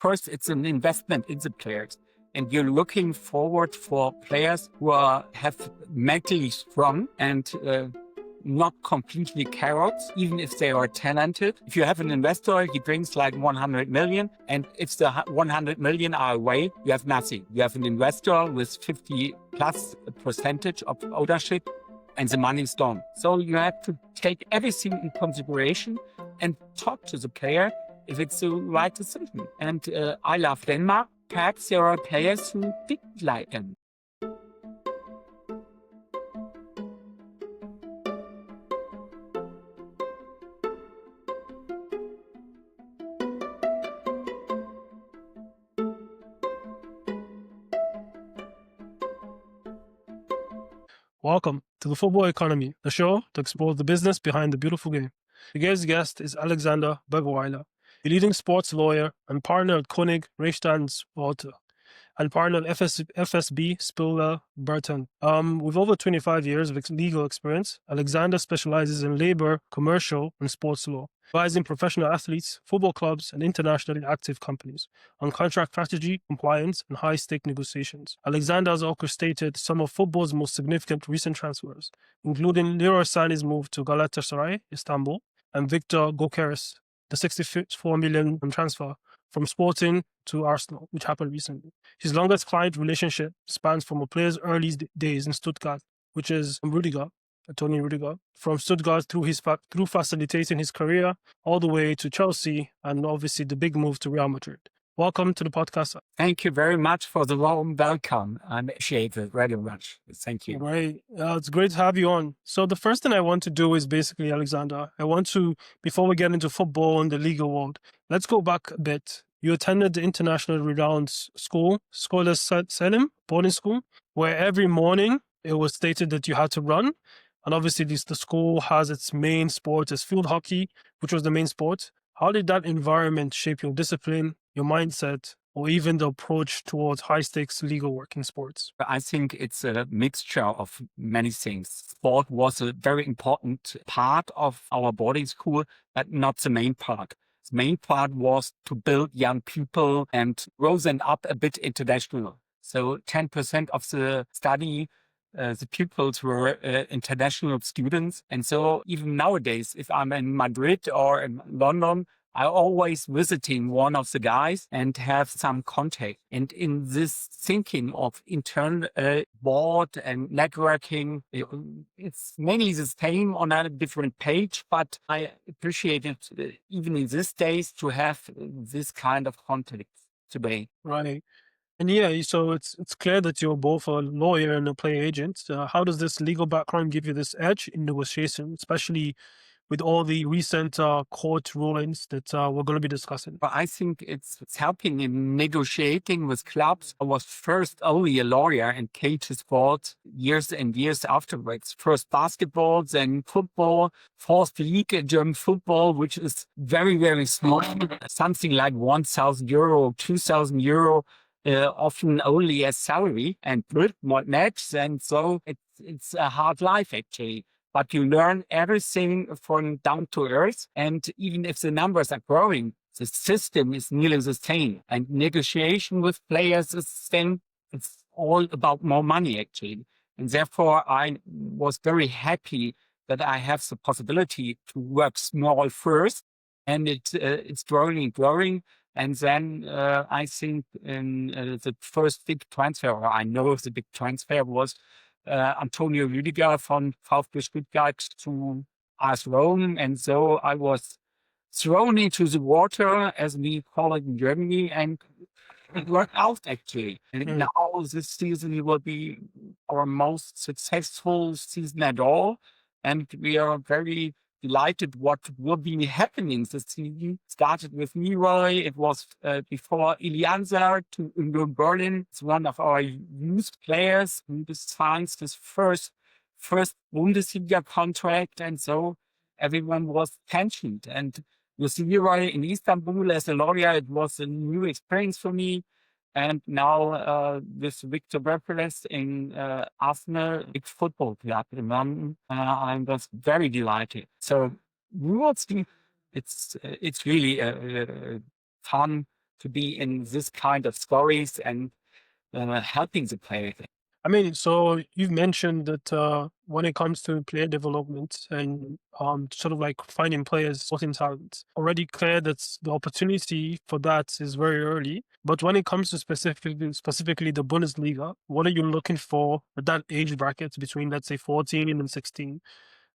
First, it's an investment in the players. And you're looking forward for players who have mentally strong and not completely carrots, even if they are talented. If you have an investor, he brings like 100 million. And if the 100 million are away, you have nothing. You have an investor with 50+% of ownership and the money is gone. So you have to take everything in consideration and talk to the player if it's the right decision. And I love Denmark. Perhaps there are players who didn't like him. Welcome to the Football Economy, the show to explore the business behind the beautiful game. Today's guest is Alexander Bergweiler, a leading sports lawyer and partner at Koenig Rechtsanwälte and partner at FSB Spiller Burton. With over 25 years of legal experience, Alexander specializes in labor, commercial, and sports law, advising professional athletes, football clubs, and internationally active companies on contract strategy, compliance, and high-stake negotiations. Alexander has orchestrated some of football's most significant recent transfers, including Leroy Sané's move to Galatasaray, Istanbul, and Victor Gyökeres, the 64 million transfer from Sporting to Arsenal, which happened recently. His longest client relationship spans from a player's early days in Stuttgart, which is Tony Rudiger, from Stuttgart through facilitating his career all the way to Chelsea and obviously the big move to Real Madrid. Welcome to the podcast. Thank you very much for the warm welcome. I appreciate it very much. Thank you. Great. It's great to have you on. So the first thing I want to do is basically, Alexander, before we get into football and the legal world, let's go back a bit. You attended the international renowned school, Schola Selim boarding school, where every morning it was stated that you had to run. And obviously the school has its main sport as field hockey, which was the main sport. How did that environment shape your discipline, your mindset, or even the approach towards high-stakes legal work in sports? I think it's a mixture of many things. Sport was a very important part of our boarding school, but not the main part. The main part was to build young people and grow them up a bit international. So 10% of the study, the pupils were international students. And so even nowadays, if I'm in Madrid or in London, I always visiting one of the guys and have some contact. And in this thinking of internal board and networking, it's mainly the same on a different page, but I appreciate it even in these days to have this kind of contact today. Right. And yeah, so it's clear that you're both a lawyer and a player agent. How does this legal background give you this edge in negotiation, especially with all the recent court rulings that we're going to be discussing? But I think it's helping in negotiating with clubs. I was first only a lawyer and came to sport years and years afterwards. First basketball, then football, fourth league in German football, which is very, very small. Something like 1,000 euro, 2,000 euro. Often only as salary and not net. And so it's a hard life actually. But you learn everything from down to earth. And even if the numbers are growing, the system is nearly the same. And negotiation with players is then, it's all about more money actually. And therefore I was very happy that I have the possibility to work small first. And it's growing. And then I think in the first big transfer, or I know the big transfer was Antonio Rüdiger from VfB Stuttgart to AS Rome. And so I was thrown into the water, as we call it in Germany, and it worked out actually. And now this season will be our most successful season at all. And we are very delighted what will be happening this season. Started with Leroy. It was before Ilianza to Union Berlin. It's one of our youth players who signs his first Bundesliga contract. And so everyone was tensioned. And with Leroy in Istanbul as a lawyer, it was a new experience for me. And now with Victor Gyökeres in Arsenal, big football club in London, I was very delighted. So it's really fun to be in this kind of stories and helping the players. I mean, so you've mentioned that when it comes to player development and sort of like finding players, sporting talent, already clear that the opportunity for that is very early. But when it comes to specifically the Bundesliga, what are you looking for at that age bracket between, let's say, 14 and 16?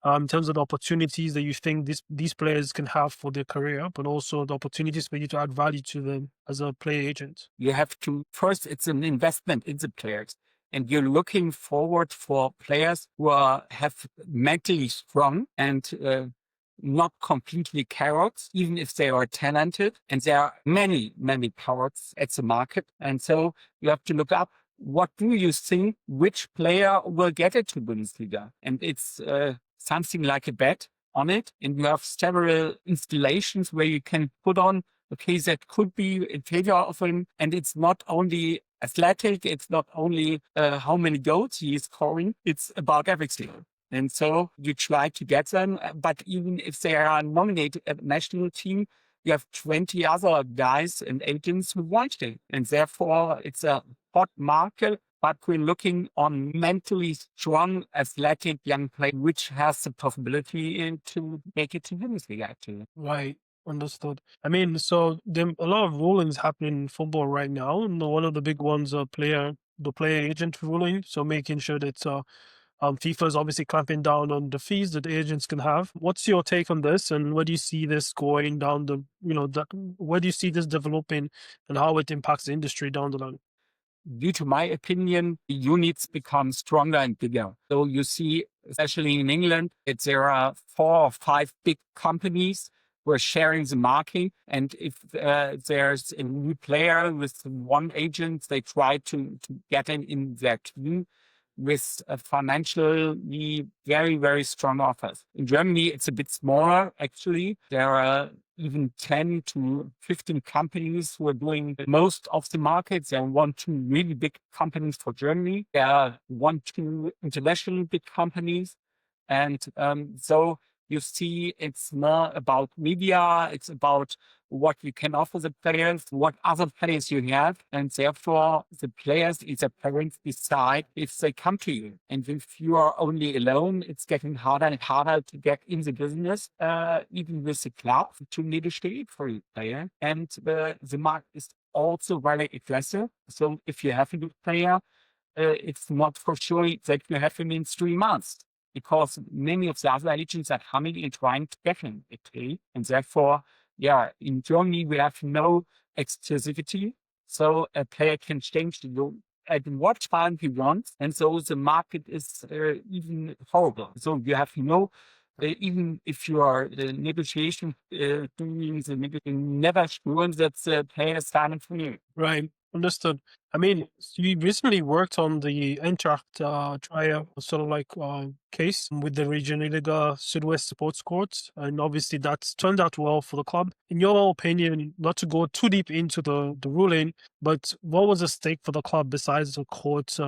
In terms of the opportunities that you think these players can have for their career, but also the opportunities for you to add value to them as a player agent? You have to, first, it's an investment in the players. And you're looking forward for players who have mentally strong and not completely carrots, even if they are talented. And there are many, many carrots at the market. And so you have to look up, what do you think, which player will get it to Bundesliga? And it's something like a bet on it. And you have several installations where you can put on, okay, that could be in favor of him. And it's not only athletic, it's not only how many goals he is scoring, it's about everything. And so you try to get them. But even if they are nominated at the national team, you have 20 other guys and agents who want it. And therefore, it's a hot market. But we're looking on mentally strong, athletic young players, which has the possibility to make it to Bundesliga, actually. Right. Understood. I mean, so there a lot of rulings happening in football right now. And one of the big ones are the player agent ruling. So making sure that FIFA is obviously clamping down on the fees that the agents can have. What's your take on this, and where do you see this going down where do you see this developing, and how it impacts the industry down the line? Due to my opinion, the units become stronger and bigger. So you see, especially in England, there are 4 or 5 big companies who are sharing the market. And if there's a new player with one agent, they try to get him in their team with financially very, very strong offers. In Germany, it's a bit smaller, actually. There are even 10 to 15 companies who are doing most of the markets. There are 1, 2 really big companies for Germany. There are 1, 2 international big companies. And so you see, it's more about media. It's about what you can offer the players, what other players you have. And therefore, the players, the parents decide if they come to you. And if you are only alone, it's getting harder and harder to get in the business, even with the club, to negotiate for a player. And the market is also very aggressive. So if you have a good player, it's not for sure that you have him in 3 months, because many of the other agents are coming and trying to get him, okay? And therefore, in Germany, we have no exclusivity. So a player can change the loan at what time he wants. And so the market is even horrible. So you have even if you are negotiation, doing the negotiation, never sure that the player is signing for you. Right. Understood. I mean, you recently worked on the Eintracht trial, sort of like case with the Regionalliga Südwest Sports Court, and obviously that's turned out well for the club. In your opinion, not to go too deep into the ruling, but what was at stake for the club besides the court,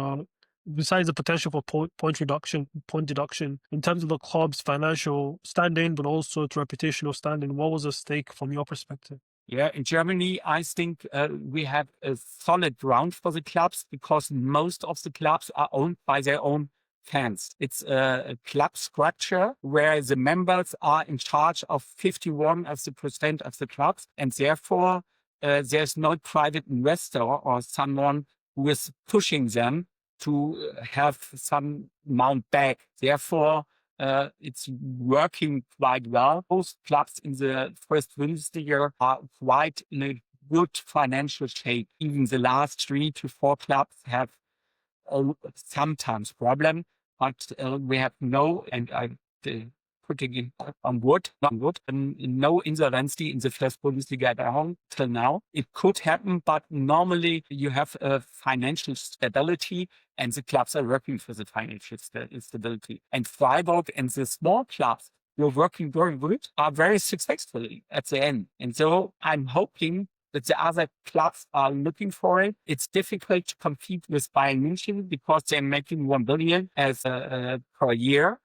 besides the potential for point deduction, in terms of the club's financial standing, but also its reputational standing? What was at stake from your perspective? Yeah, in Germany, I think we have a solid ground for the clubs, because most of the clubs are owned by their own fans. It's a club structure where the members are in charge of 51% of the clubs, and therefore there's no private investor or someone who is pushing them to have some amount back. Therefore, it's working quite well. Most clubs in the first Bundesliga are quite in a good financial shape. Even the last 3 to 4 clubs have sometimes problem, but we have and I'm putting it on wood, not wood, no insolvency in the first Bundesliga at all till now. It could happen, but normally you have a financial stability, and the clubs are working for the financial stability. And Freiburg and the small clubs who are working very good are very successful at the end. And so I'm hoping that the other clubs are looking for it. It's difficult to compete with Bayern München because they're making 1 billion as per year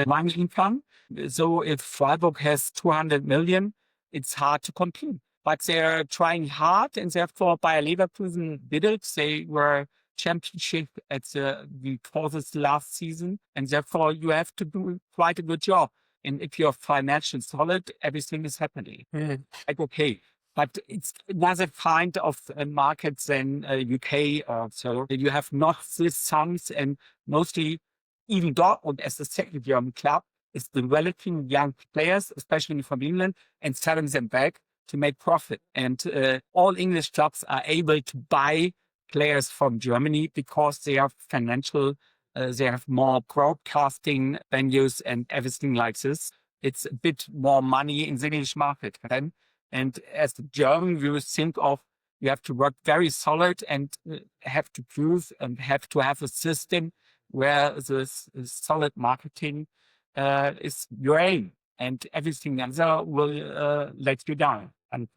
money income. So if Freiburg has 200 million, it's hard to compete. but they're trying hard, and therefore Bayer Leverkusen did it. They were championship at the courses last season, and therefore you have to do quite a good job. And if you're financially solid, everything is happening. Mhm. Like, okay. But it's another kind of market than UK or so. You have not these sums, and mostly even Dortmund as the second German club is developing young players, especially from England, and selling them back to make profit. And all English clubs are able to buy players from Germany because they are financial, they have more broadcasting venues and everything like this. It's a bit more money in the English market. Then. And as a German, you think of you have to work very solid and have to prove and have to have a system where this solid marketing is your aim, and everything else will let you down 100%.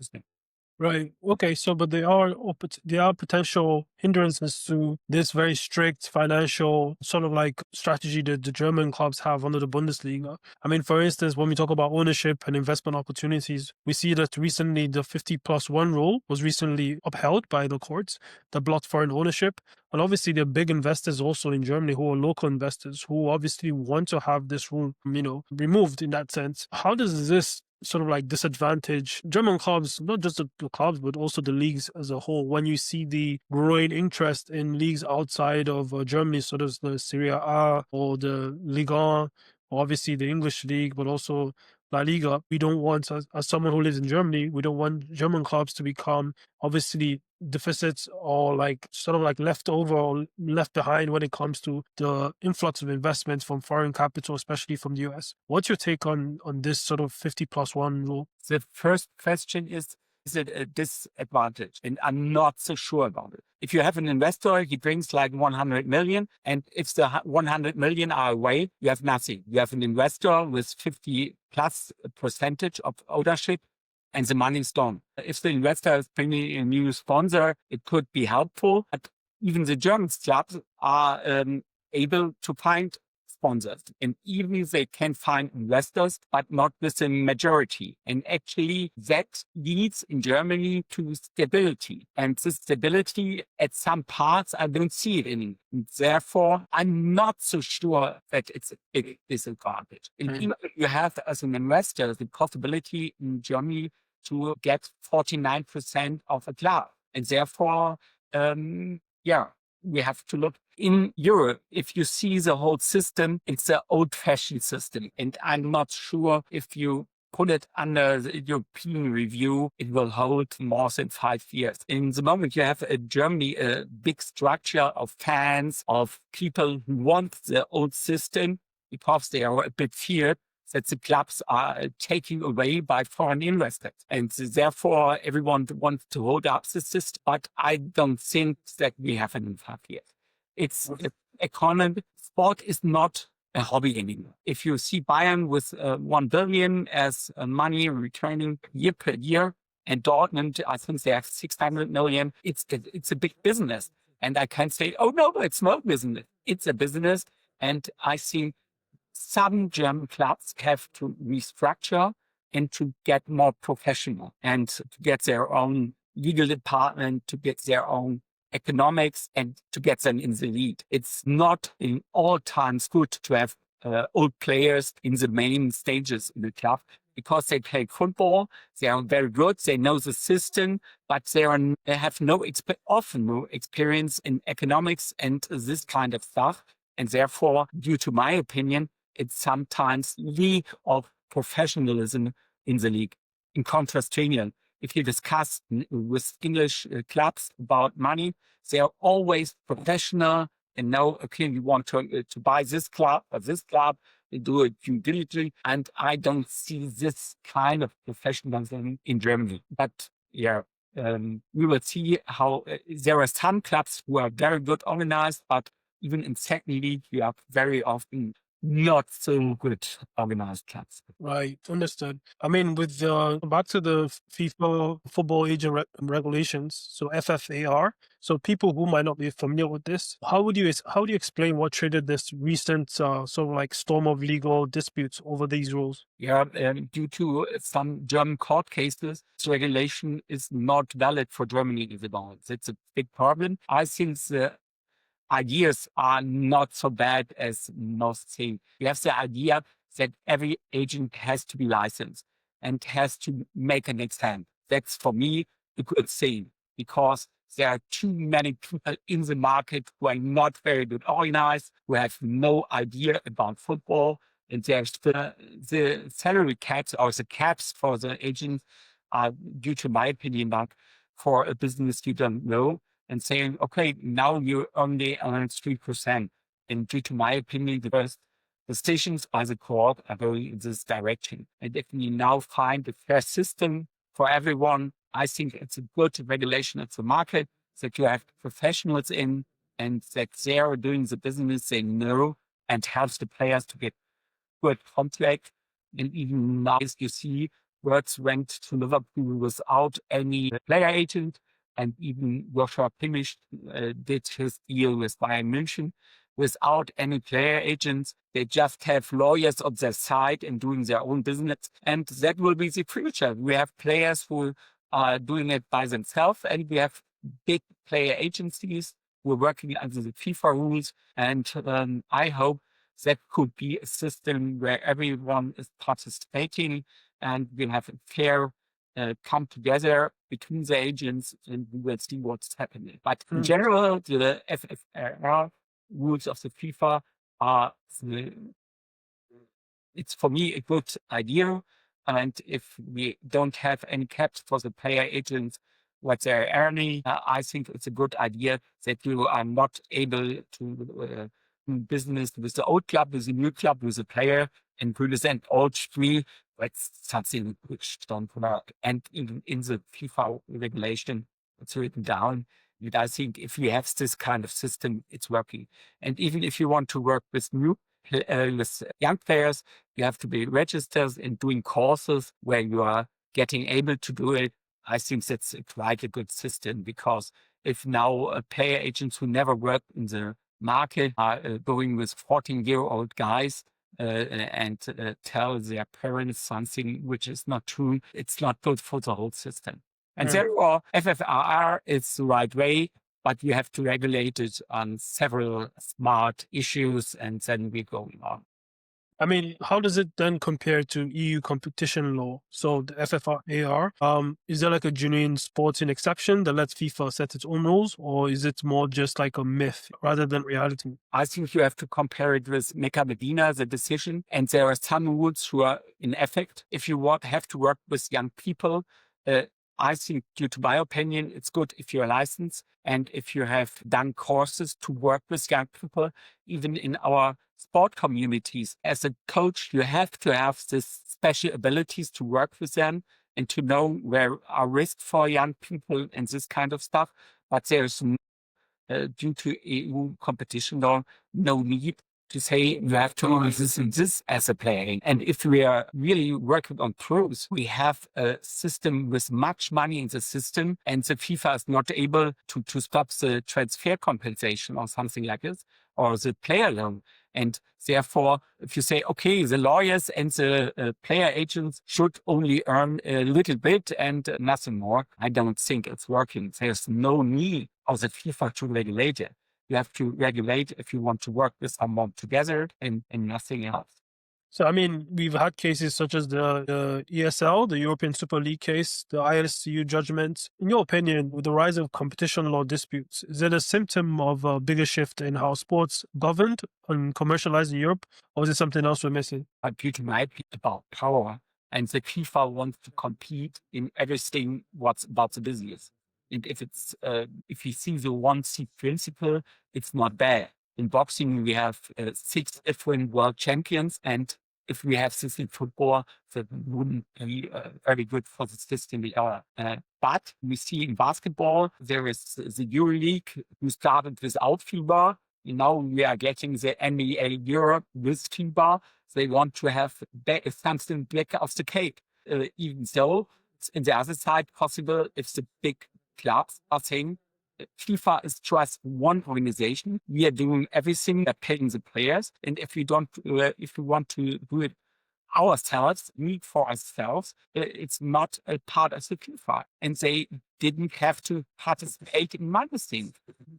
Right. Okay. So, but there are potential hindrances to this very strict financial sort of like strategy that the German clubs have under the Bundesliga. I mean, for instance, when we talk about ownership and investment opportunities, we see that recently the 50+1 rule was recently upheld by the courts that blocked foreign ownership. And obviously, there are big investors also in Germany who are local investors who obviously want to have this rule, removed in that sense. How does this sort of like disadvantage German clubs, not just the clubs, but also the leagues as a whole, when you see the growing interest in leagues outside of Germany, so there's the Serie A or the Liga, or obviously the English league, but also La Liga. We don't want, as someone who lives in Germany, we don't want German clubs to become obviously deficits or like sort of like left over or left behind when it comes to the influx of investments from foreign capital, especially from the US. What's your take on this sort of 50+1 rule? The first question is it a disadvantage? And I'm not so sure about it. If you have an investor, he brings like 100 million, and if the 100 million are away, you have nothing. You have an investor with 50+% of ownership, and the money's gone. If the investor is bringing a new sponsor, it could be helpful. But even the German clubs are able to find sponsors, and even they can find investors, but not with the majority. And actually, that leads in Germany to stability. And this stability, at some parts, I don't see it in. And therefore, I'm not so sure that it's a big disadvantage. And even if you have, as an investor, the possibility in Germany to get 49% of a club. And therefore, we have to look in Europe. If you see the whole system, it's an old-fashioned system. And I'm not sure if you put it under the European review, it will hold more than 5 years. In the moment, you have in Germany a big structure of fans, of people who want the old system because they are a bit feared that the clubs are taken away by foreign investors. And therefore, everyone wants to hold up the system. But I don't think that we have it in 5 years. It's economy. Sport is not a hobby anymore. If you see Bayern with 1 billion as money returning year per year, and Dortmund, I think they have 600 million, it's a big business. And I can't say, oh no, it's not business. It's a business. And I think some German clubs have to restructure and to get more professional and to get their own legal department, to get their own economics, and to get them in the lead. It's not in all times good to have old players in the main stages in the club because they play football. They are very good. They know the system, but they have often no experience in economics and this kind of stuff. And therefore, due to my opinion, it's sometimes lack of professionalism in the league. In contrast to England, if you discuss with English clubs about money, they are always professional and know, okay, we want to buy this club or this club, they do it due diligently. And I don't see this kind of professionalism in Germany. But we will see how there are some clubs who are very good organized, but even in second league, you have very often not so good organized clubs. Right, understood. I mean, with back to the FIFA football agent regulations, so FFAR. So people who might not be familiar with this, how would you explain what triggered this recent sort of like storm of legal disputes over these rules? Yeah, due to some German court cases, this regulation is not valid for Germany anymore. It's a big problem. I think the ideas are not so bad as most think. You have the idea that every agent has to be licensed and has to make an exam. That's for me a good thing, because there are too many people in the market who are not very good organized, who have no idea about football. And there's the salary caps or the caps for the agents are, due to my opinion, not for a business you don't know, and saying, okay, now you only earn 3%. And due to my opinion, the first decisions by the court are going in this direction. And if we now find a fair system for everyone, I think it's a good regulation of the market, that you have professionals in and that they are doing the business they know and helps the players to get good contract. And even now, as you see, Words went to Liverpool without any player agent, and even Joshua Kimmich did his deal with Bayern München without any player agents. They just have lawyers on their side and doing their own business. And that will be the future. We have players who are doing it by themselves, and we have big player agencies who are working under the FIFA rules. And I hope that could be a system where everyone is participating and we'll have a fair come together between the agents, and we will see what's happening. But in general, the FFR rules of the FIFA are, it's for me a good idea. And if we don't have any caps for the player agents, what they're earning, I think it's a good idea that you are not able to do business with the old club, with the new club, with the player, and represent all three. That's something which don't work. And even in the FIFA regulation, it's written down. And I think if you have this kind of system, it's working. And even if you want to work with with young players, you have to be registered and doing courses where you are getting able to do it. I think that's quite a good system, because if now player agents who never worked in the market are going with 14-year-old guys and tell their parents something which is not true, it's not good for the whole system. And therefore, FFRR is the right way, but you have to regulate it on several smart issues, and then we're going on. I mean, how does it then compare to EU competition law? So the FFAR, is there like a genuine sporting exception that lets FIFA set its own rules, or is it more just like a myth rather than reality? I think you have to compare it with Mecca Medina, the decision, and there are some rules who are in effect. If you have to work with young people, I think, due to my opinion, it's good if you're licensed and if you have done courses to work with young people, even in our sport communities. As a coach, you have to have this special abilities to work with them and to know where are risks for young people and this kind of stuff. But there's due to EU competition law, no need to say you have to do this and this as a player. And if we are really working on pros, we have a system with much money in the system, and the FIFA is not able to stop the transfer compensation or something like this, or the player loan. And therefore, if you say, okay, the lawyers and the player agents should only earn a little bit and nothing more, I don't think it's working. There's no need of the FIFA to regulate it. You have to regulate if you want to work with someone together and nothing else. So, I mean, we've had cases such as the ESL, the European Super League case, the ILSCU judgment. In your opinion, with the rise of competition law disputes, is it a symptom of a bigger shift in how sports governed and commercialized in Europe, or is it something else we're missing? Due to my opinion about power, and the FIFA wants to compete in everything what's about the business. And if you see the one seat principle, it's not bad. In boxing, we have 6 different world champions, and if we have this in football, that wouldn't be very good for the system at all. But we see in basketball, there is the EuroLeague, who started without FIBA, We are getting the NBA Europe with FIFA. They want to have something back of the cake. Even so, it's in the other side possible if the big clubs are saying FIFA is just one organization. We are doing everything. We're paying the players, and if we want to do it ourselves, for ourselves, it's not a part of the FIFA, and they didn't have to participate in money thing.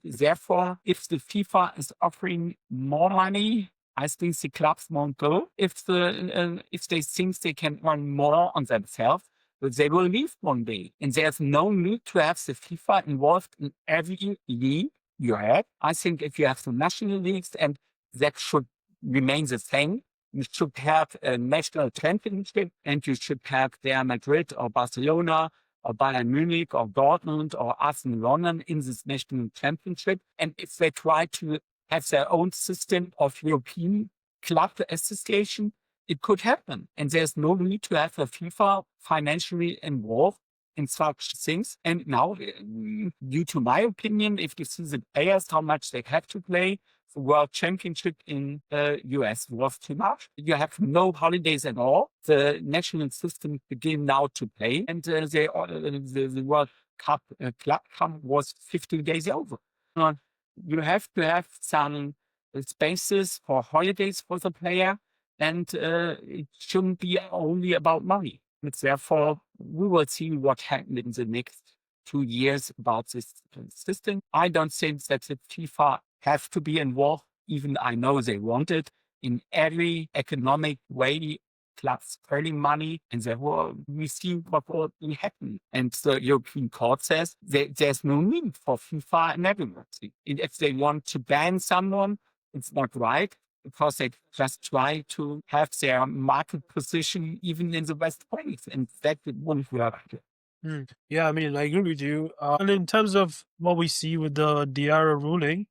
Therefore, if the FIFA is offering more money, I think the clubs won't go. If they think they can earn more on themselves, they will leave one day. And there's no need to have the FIFA involved in every league you have. I think if you have the national leagues, and that should remain the same, you should have a national championship, and you should have Real Madrid or Barcelona or Bayern Munich or Dortmund or Arsenal London in this national championship. And if they try to have their own system of European club association, it could happen. And there's no need to have a FIFA financially involved in such things. And now, due to my opinion, if you see the players, how much they have to play, the World Championship in US was too much. You have no holidays at all. The national system begin now to play, and the World Cup club cup was 15 days over. You have to have some spaces for holidays for the player, and it shouldn't be only about money. It's therefore, we will see what happens in the next 2 years about this system. I don't think that the FIFA have to be involved, even I know they want it, in every economic way. Clubs earning money, and therefore we see what will happen. And the European Court says there's no need for FIFA and everyone. And if they want to ban someone, it's not right, because they just try to have their market position even in the best place, and that won't work. Yeah, I mean, I agree with you. And in terms of what we see with the Diarra ruling,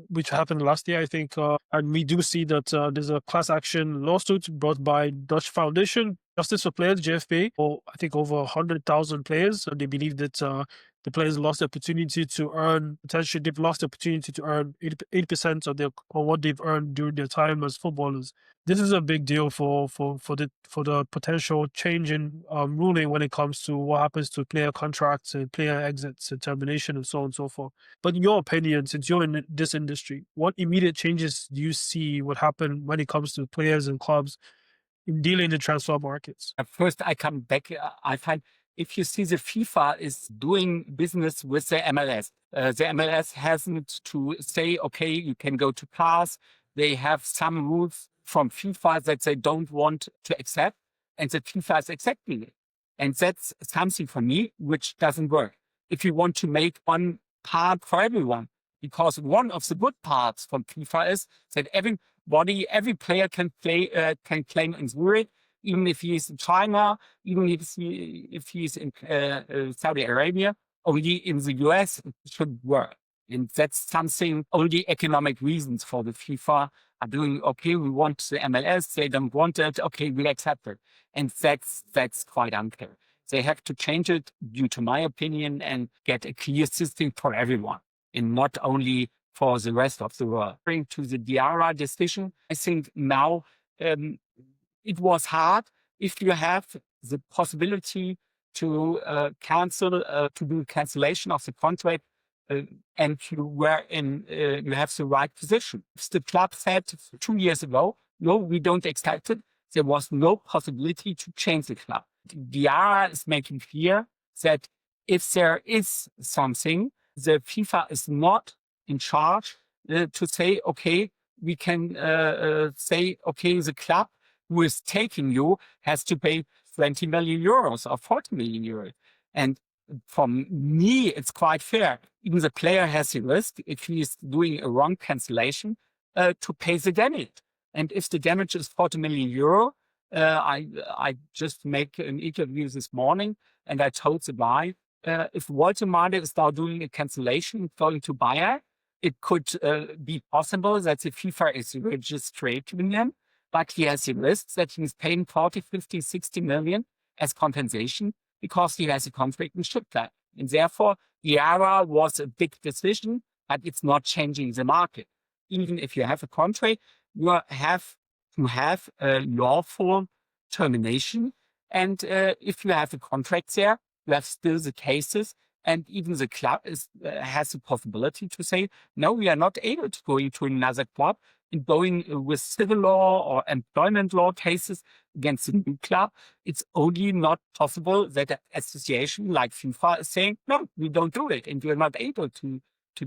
which happened last year, I think, and we do see that there's a class action lawsuit brought by Dutch Foundation, Justice for Players, JFP, or I think over 100,000 players. And they believe that the players lost the opportunity to earn, potentially they've lost the opportunity to earn 80% of what they've earned during their time as footballers. This is a big deal for the potential change in ruling when it comes to what happens to player contracts and player exits and termination and so on and so forth. But in your opinion, since you're in this industry, what immediate changes do you see would happen when it comes to players and clubs in dealing in transfer markets? First, I come back. I find if you see the FIFA is doing business with the MLS, the MLS hasn't to say, okay, you can go to class. They have some rules from FIFA that they don't want to accept, and the FIFA is accepting it. And that's something for me which doesn't work. If you want to make one part for everyone, because one of the good parts from FIFA is that every player can claim in Zurich, even if he is in China, even if he is in Saudi Arabia, only in the US it should work. And that's something, only economic reasons for the FIFA are doing, okay, we want the MLS, they don't want it, okay, we accept it. And that's quite unfair. They have to change it, due to my opinion, and get a clear system for everyone, and not only for the rest of the world. Bring to the Diarra decision, I think now it was hard. If you have the possibility to cancel, to do cancellation of the contract, and you have the right position. If the club said 2 years ago, no, we don't accept it, there was no possibility to change the club. Diarra is making clear that if there is something, the FIFA is not in charge to say, okay, we can say, okay, the club who is taking you has to pay 20 million euros or 40 million euros. And for me, it's quite fair. Even the player has the risk, if he is doing a wrong cancellation, to pay the damage. And if the damage is 40 million euro, I just make an interview this morning, and I told the guy, if Walter Made is now doing a cancellation going to Bayer, it could be possible that the FIFA is registering him, but he has the risk that he's paying 40, 50, 60 million as compensation because he has a conflict in Stuttgart. And therefore, Diarra was a big decision, but it's not changing the market. even if you have a contract, you have to have a lawful termination. And if you have a contract there, you have still the cases. And even the club has the possibility to say, no, we are not able to go into another club and going with civil law or employment law cases against the new club. It's only not possible that an association like FIFA is saying, no, we don't do it. And you're not able to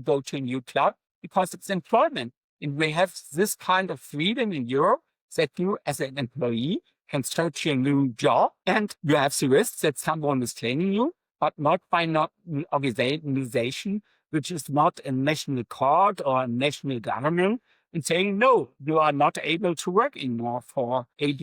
go to a new club because it's employment. And we have this kind of freedom in Europe that you as an employee can start your new job and you have the risk that someone is claiming you, but not by an organization which is not a national court or a national government, and saying, no, you are not able to work anymore for AD.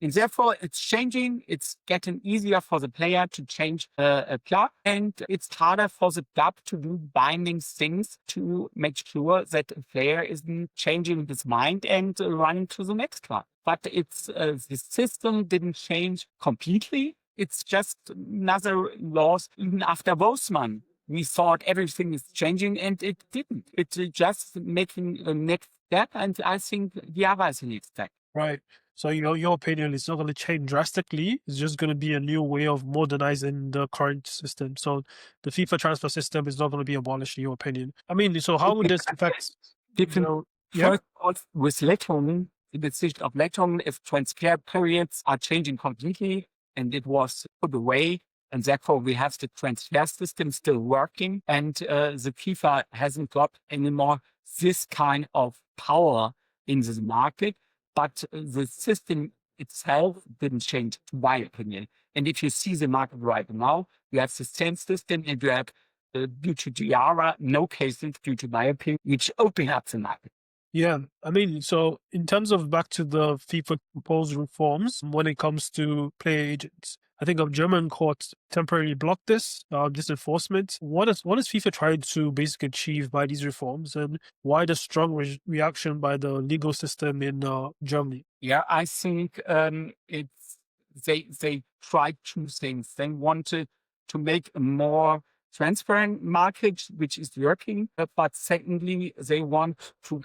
And therefore, it's changing. It's getting easier for the player to change a club. And it's harder for the club to do binding things to make sure that a player isn't changing his mind and running to the next club. But it's the system didn't change completely. It's just another loss. Even after Bosman, we thought everything is changing, and it didn't. It's just making a next step, and I think Diarra is the next step. Right. So your opinion is not going to change drastically. It's just going to be a new way of modernizing the current system. So the FIFA transfer system is not going to be abolished, in your opinion. I mean, so how would this affect? Different. Yeah. First, with Lettungen, the decision of Lettungen, if transfer periods are changing completely, and it was put away, and therefore we have the transfer system still working, and the FIFA hasn't got anymore this kind of power in this market, but the system itself didn't change, to my opinion. And if you see the market right now, you have the same system, and you have, due to Diarra, no cases, due to my opinion, which open up the market. Yeah, I mean, so in terms of back to the FIFA proposed reforms when it comes to player agents, I think a German court temporarily blocked this enforcement. What is FIFA trying to basically achieve by these reforms, and why the strong reaction by the legal system in Germany? Yeah, I think they tried two things. They wanted to make a more transparent market, which is working, but secondly, they want to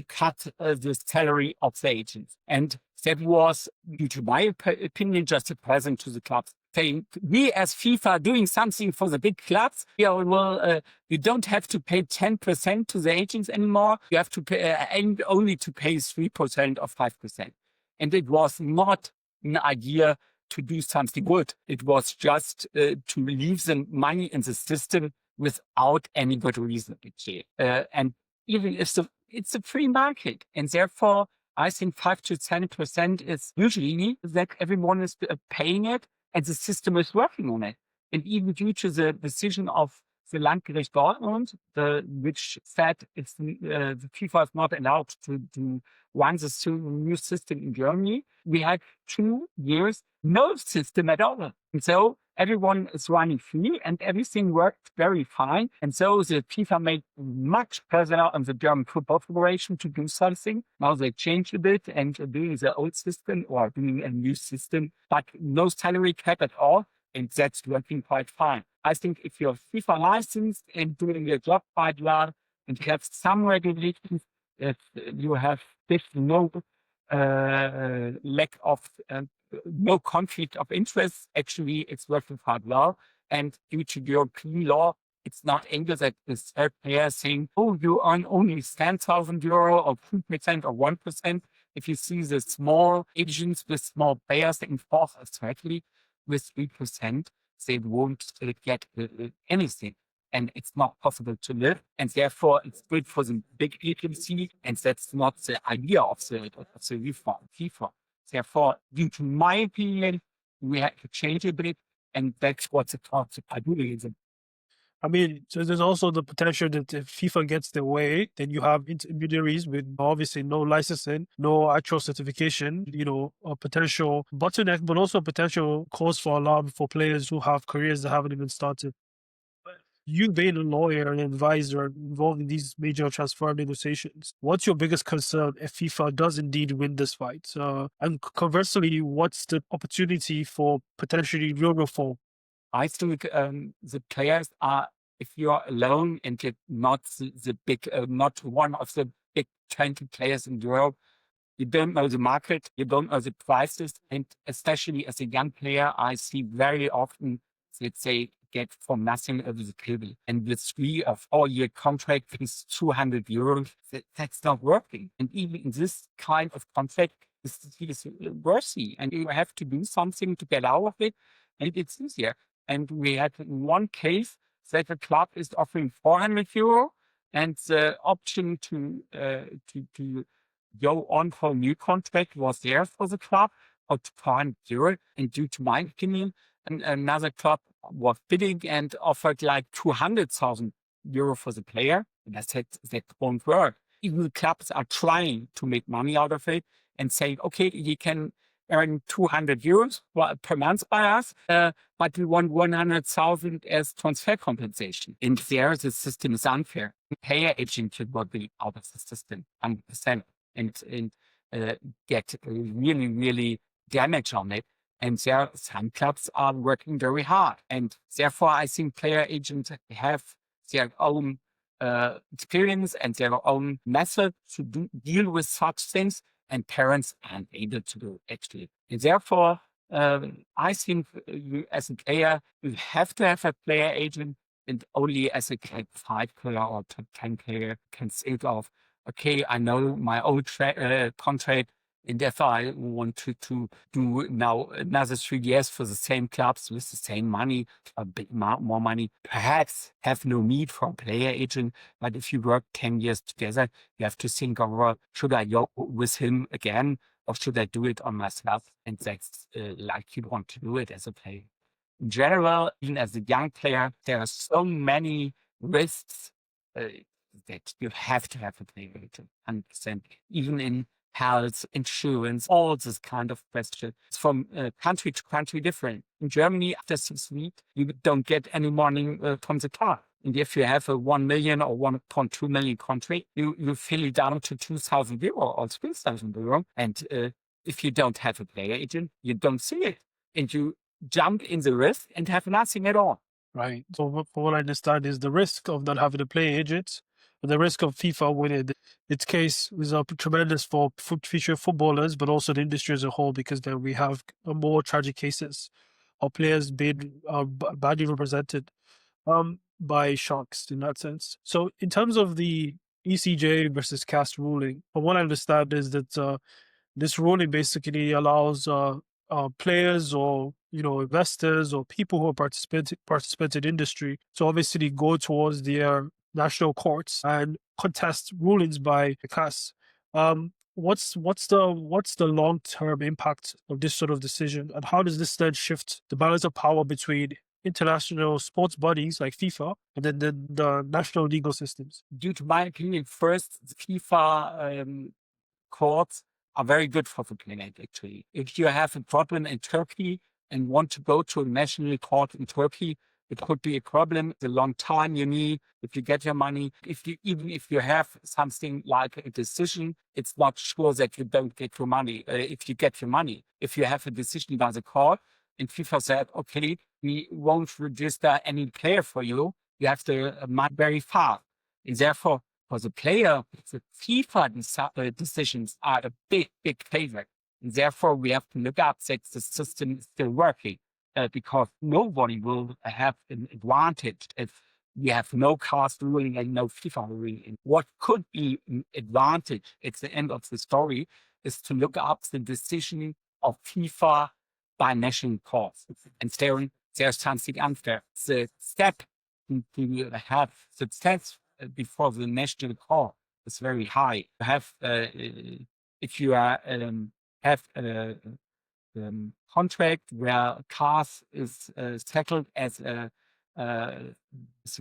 cut the salary of the agents, and that was, due to my opinion, just a present to the clubs. Saying, we as FIFA are doing something for the big clubs. Yeah, well, you don't have to pay 10% to the agents anymore. You have to pay only to pay 3% or 5%. And it was not an idea to do something good. It was just to leave the money in the system without any good reason. And even if it's a free market, and therefore I think 5 to 10% is usually that everyone is paying it, and the system is working on it. And even due to the decision of the Landgericht Dortmund, which said the FIFA is not allowed to run the new system in Germany, we had 2 years no system at all. And so everyone is running free and everything worked very fine. And so the FIFA made much pressure on the German Football Federation to do something. Now they changed a bit and doing the old system or doing a new system, but no salary cap at all. And that's working quite fine. I think if you're FIFA licensed and doing your job quite well and you have some regulations, if you have no lack of no conflict of interest, actually it's working quite well. And due to European law, it's not able that the third player saying, oh, you earn only 10,000 euro or 2% or 1%. If you see the small agents with small players enforce strictly with 3%, they won't get anything. And it's not possible to live. And therefore, it's good for the big agency. And that's not the idea of the reform, FIFA. Therefore, due to my opinion, we have to change a bit. And that's what the talks are doing. I mean, so there's also the potential that if FIFA gets their way, then you have intermediaries with obviously no licensing, no actual certification, a potential bottleneck, but also a potential cause for alarm for players who have careers that haven't even started. You being a lawyer and advisor involved in these major transfer negotiations, what's your biggest concern if FIFA does indeed win this fight? And conversely, what's the opportunity for potentially real reform? I think the players are, if you are alone and you're not the big, not one of the 20 players in Europe. You don't know the market, you don't know the prices, and especially as a young player, I see very often that they get for nothing over the table. And the 3 or 4 year contract is 200 euros. That's not working. And even in this kind of contract, this is worthy, and you have to do something to get out of it, and it's easier. And we had one case that the club is offering 400 euro, and the option to go on for a new contract was there for the club for 200 euro. And due to my opinion, another club was bidding and offered like 200,000 euro for the player. And I said, that won't work. Even the clubs are trying to make money out of it and saying, okay, you can earn 200 euros per month by us, but we want 100,000 as transfer compensation. And there, the system is unfair. The player agent should not be out of the system 100% and get really, really damage on it. And there, some clubs are working very hard. And therefore, I think player agents have their own experience and their own method to deal with such things, and parents aren't able to do it, actually. And therefore, I think you, as a player, you have to have a player agent, and only as a top 5 player or top 10 player can think of, okay, I know my old contract, and if I want to do now another 3 years for the same clubs with the same money, a bit more money, perhaps have no need for a player agent. But if you work 10 years together, you have to think over, should I go with him again, or should I do it on myself? And that's like you want to do it as a player. In general, even as a young player, there are so many risks that you have to have a player agent, 100%. Even in health, insurance, all this kind of question. It's from country to country different. In Germany, after 6 weeks, you don't get any money from the club. And if you have a 1 million or 1.2 million contract, you fill it down to 2,000 euro or 3,000 euro. And if you don't have a player agent, you don't see it. And you jump in the risk and have nothing at all. Right. So what I understand is the risk of not having a player agent, the risk of FIFA winning its case is tremendous for future footballers, but also the industry as a whole, because then we have more tragic cases of players being badly represented by sharks in that sense. So in terms of the ECJ versus CAS ruling, from what I understand is that this ruling basically allows players or investors or people who are participants in industry to obviously go towards their national courts and contest rulings by the CAS. What's the long-term impact of this sort of decision, and how does this then shift the balance of power between international sports bodies like FIFA and then the national legal systems? Due to my opinion, first, the FIFA courts are very good for the planet, actually. If you have a problem in Turkey and want to go to a national court in Turkey, it could be a problem, the long time you need, if you get your money. Even if you have something like a decision, it's not sure that you don't get your money, if you get your money. If you have a decision by the court, and FIFA said, okay, we won't register any player for you, you have to money very fast. And therefore, for the player, the FIFA decisions are a big favor. And therefore, we have to look up that the system is still working, because nobody will have an advantage if we have no CAS ruling and no FIFA ruling. And what could be an advantage at the end of the story is to look up the decision of FIFA by national courts. And there's something unfair. The step to have success before the national court is very high. You have, if you are have a contract where CAS is settled as a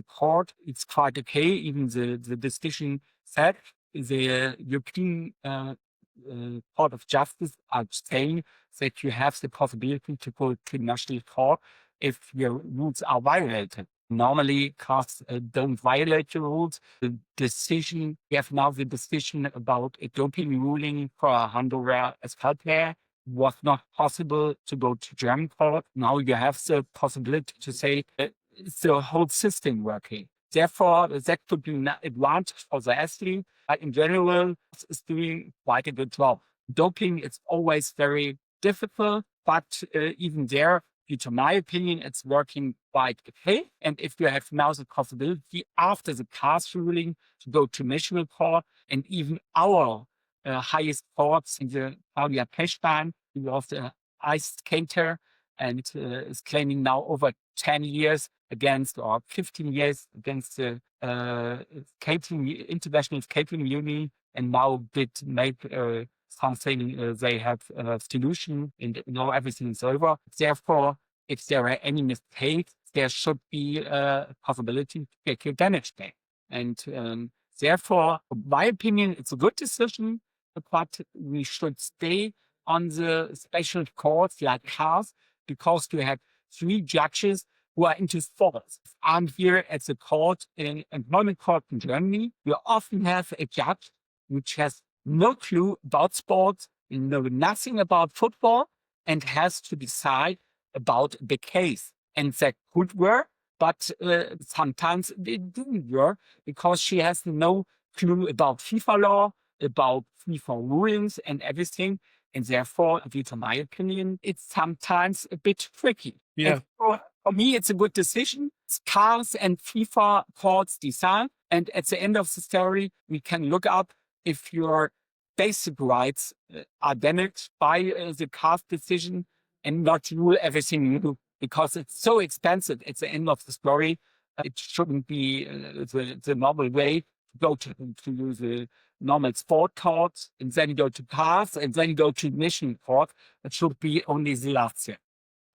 court, it's quite okay. Even the decision said the European Court of Justice are saying that you have the possibility to go to national court if your rules are violated. Normally, CAS don't violate the rules. The decision, we have now the decision about a doping ruling for a Honduras as player. Was not possible to go to German court. Now you have the possibility to say, is the whole system working? Therefore, that could be an advantage for the athlete. But in general, it's doing quite a good job. Doping, it's always very difficult, but even there, due to my opinion, it's working quite okay. And if you have now the possibility after the CAS ruling to go to national court, and even our highest courts in the Claudia Pechstein, who was the ice skater and is claiming now over 10 years against, or 15 years against the International Skating Union, and now did make something, they have a solution and now everything is over. Therefore, if there are any mistakes, there should be a possibility to get your damage back. And therefore, in my opinion, it's a good decision, but we should stay on the special courts like CAS, because you have 3 judges who are into sports. I'm here at the court, in employment court in Germany. You often have a judge which has no clue about sports, know nothing about football, and has to decide about the case. And that could work, but sometimes it didn't work, because she has no clue about FIFA law, about FIFA rulings and everything. And therefore, due to my opinion, it's sometimes a bit tricky. Yeah. And for me, it's a good decision. CAS and FIFA courts decide. And at the end of the story, we can look up if your basic rights are damaged by the CAS decision, and not rule everything new, because it's so expensive at the end of the story. It shouldn't be the normal way to go to the normal sport court and then go to CAS and then go to national court. It should be only the last step.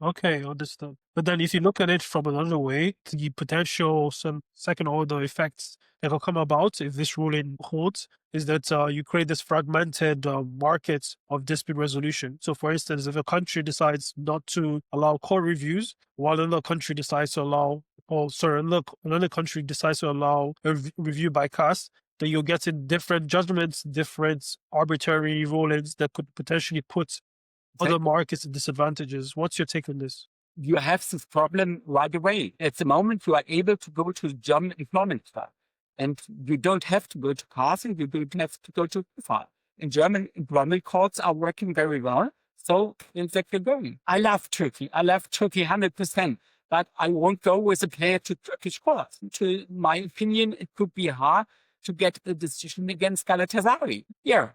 Okay, understood. But then if you look at it from another way, the potential some second order effects that will come about if this ruling holds is that you create this fragmented market of dispute resolution. So for instance, if a country decides not to allow court reviews, while another country decides to allow, another country decides to allow a review by CAS, then you'll get in different judgments, different arbitrary rulings that could potentially put other markets at disadvantages. What's your take on this? You have this problem right away. At the moment, you are able to go to the German employment club, and you don't have to go to CAS, and you don't have to go to FIFA. In German, employment courts are working very well. So in that you're going. I love Turkey. I love Turkey 100%. But I won't go with a player to Turkish courts. To my opinion, it could be hard to get a decision against Galatasaray. Yeah,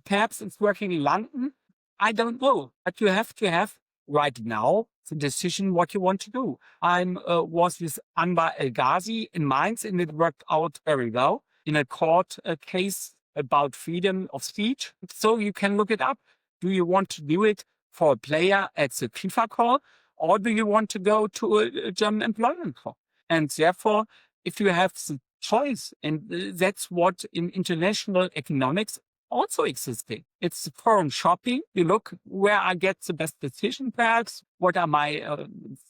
perhaps it's working in London. I don't know, but you have to have right now the decision what you want to do. I was with Anwar El Ghazi in Mainz, and it worked out very well in a court case about freedom of speech. So you can look it up. Do you want to do it for a player at the FIFA court, or do you want to go to a German employment court? And therefore, if you have the choice, and that's what in international economics also existing. It's forum shopping. You look where I get the best decision, perhaps. What are my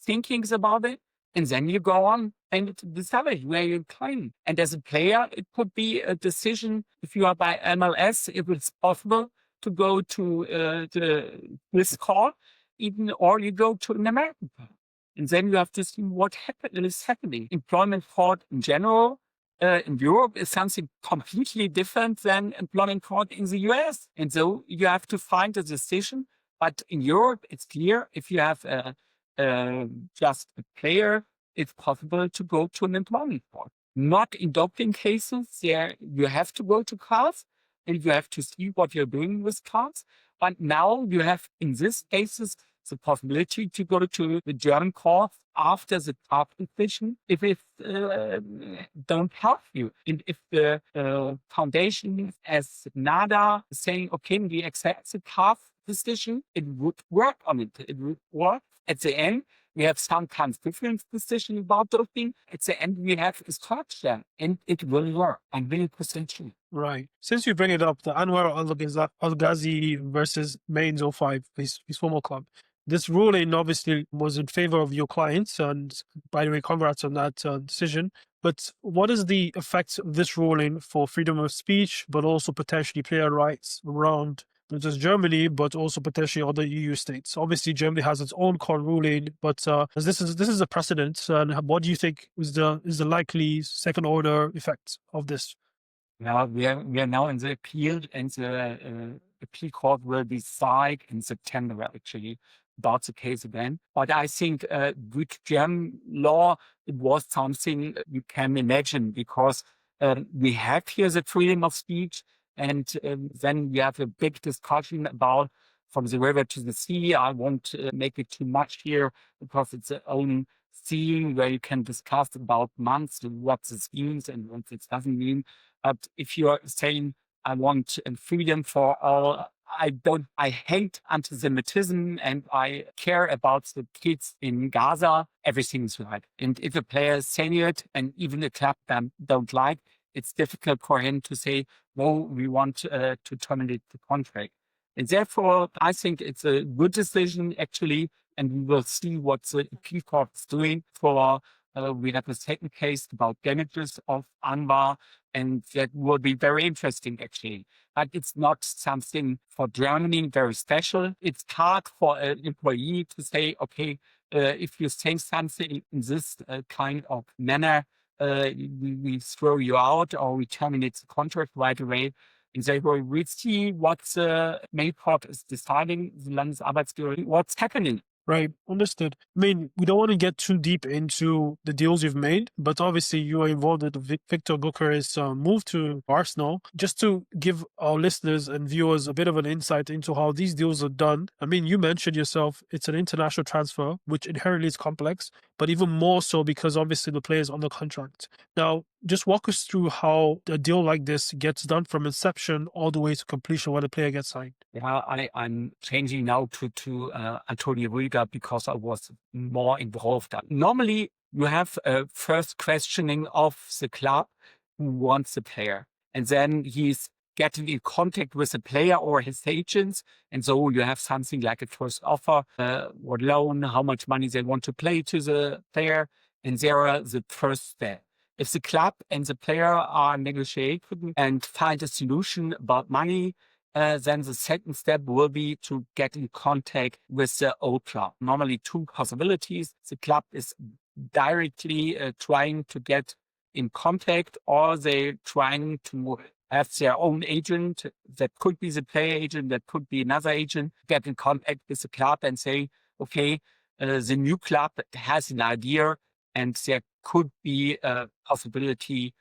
thinkings about it? And then you go on and decide where you claim. And as a player, it could be a decision. If you are by MLS, if it's possible to go to this court, even, or you go to an American court. And then you have to see what is happening. Employment court in general, in Europe is something completely different than employment court in the US. And so you have to find a decision. But in Europe, it's clear if you have just a player, it's possible to go to an employment court. Not in doping cases, there you have to go to CAS and you have to see what you're doing with CAS. But now you have, in these cases, the possibility to go to the German court after the CAS decision if it don't help you. And if the foundation as NADA is saying, okay, we accept the CAS decision, it would work on it. It would work. At the end, we have sometimes different decisions about doping. At the end, we have a structure, and it will work. I'm really sure. Right. Since you bring it up, the Anwar Al Ghazi versus Mainz 05, his former club. This ruling obviously was in favor of your clients, and by the way, congrats on that decision. But what is the effect of this ruling for freedom of speech, but also potentially player rights around not just Germany, but also potentially other EU states. Obviously, Germany has its own core ruling, but this is a precedent. And what do you think is the likely second order effect of this? Now we are now in the appeal, and the appeal court will decide in September actually about the case again. But I think with German law, it was something you can imagine, because we have here the freedom of speech, and then we have a big discussion about from the river to the sea. I won't make it too much here because it's a own scene where you can discuss about months what this means and what this doesn't mean. But if you are saying, I want freedom for all, I hate anti-Semitism and I care about the kids in Gaza, everything is right. And if a player is saying it, and even a club don't like, it's difficult for him to say, no, we want to terminate the contract. And therefore, I think it's a good decision, actually, and we will see what the appeal court is doing for. We have a second case about damages of Anwar, and that will be very interesting, actually. But it's not something for Germany very special. It's hard for an employee to say, okay, if you say something in this kind of manner, we throw you out or we terminate the contract right away. And therefore, we see what the main court is deciding, the Landesarbeitsgericht, what's happening. Right, understood. I mean, we don't want to get too deep into the deals you've made, but obviously you are involved with Victor Gyökeres' move to Arsenal. Just to give our listeners and viewers a bit of an insight into how these deals are done. I mean, you mentioned yourself, it's an international transfer, which inherently is complex, but even more so because obviously the player is under contract. Now, just walk us through how a deal like this gets done from inception all the way to completion when the player gets signed. Yeah, I'm changing now to Antonio Rüdiger because I was more involved. Normally, you have a first questioning of the club who wants the player, and then he's getting in contact with the player or his agents, and so you have something like a first offer or loan, how much money they want to play to the player, and there are the first step. If the club and the player are negotiating and find a solution about money, then the second step will be to get in contact with the old club. Normally two possibilities. The club is directly trying to get in contact, or they're trying to have their own agent. That could be the player agent, that could be another agent, get in contact with the club and say, okay, the new club has an idea and there could be a possibility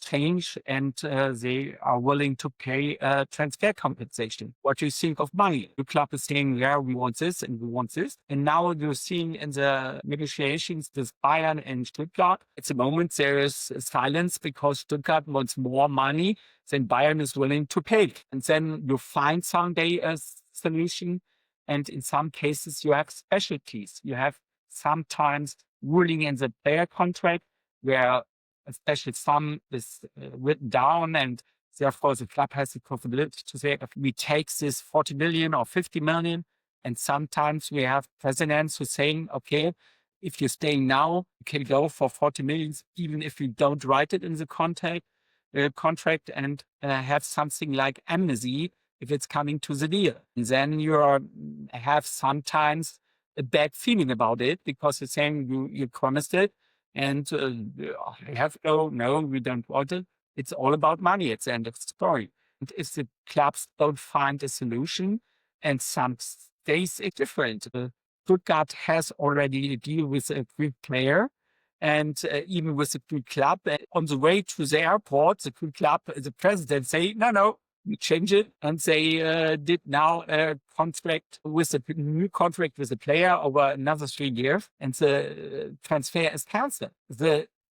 change, and they are willing to pay transfer compensation. What do you think of money? The club is saying, yeah, we want this and we want this. And now you're seeing in the negotiations with Bayern and Stuttgart, at the moment there is silence because Stuttgart wants more money than Bayern is willing to pay. And then you find someday a solution. And in some cases, you have specialties. You have sometimes ruling in the player contract where a special sum is written down, and therefore the club has the possibility to say, if we take this 40 million or 50 million, and sometimes we have presidents who saying, okay, if you're staying now, you can go for 40 million, even if you don't write it in the contract and have something like amnesty if it's coming to the deal. And then have sometimes a bad feeling about it because you're saying you promised it, and I have no, we don't want it. It's all about money at the end of the story. And if the clubs don't find a solution, and some days it's different. Stuttgart has already a deal with a Greek player, and even with the Greek club. On the way to the airport, the Greek club, the president say, no, we change it, and they did now a contract with a new contract with the player over another 3 years, and the transfer is cancelled.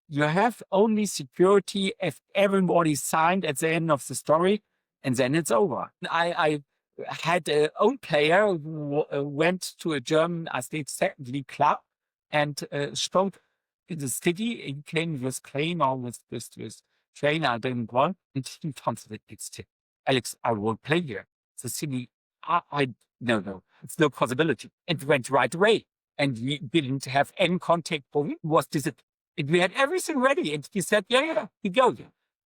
You have only security if everybody signed at the end of the story, and then it's over. I had an own player who went to a German, I think, second league club, and spoke in the city. He came with plane or with train, I didn't want, and he translated it. Alex, I won't play here. The city, no, it's no possibility. It went right away. And we didn't have any contact for him. We had everything ready. And he said, yeah, he goes.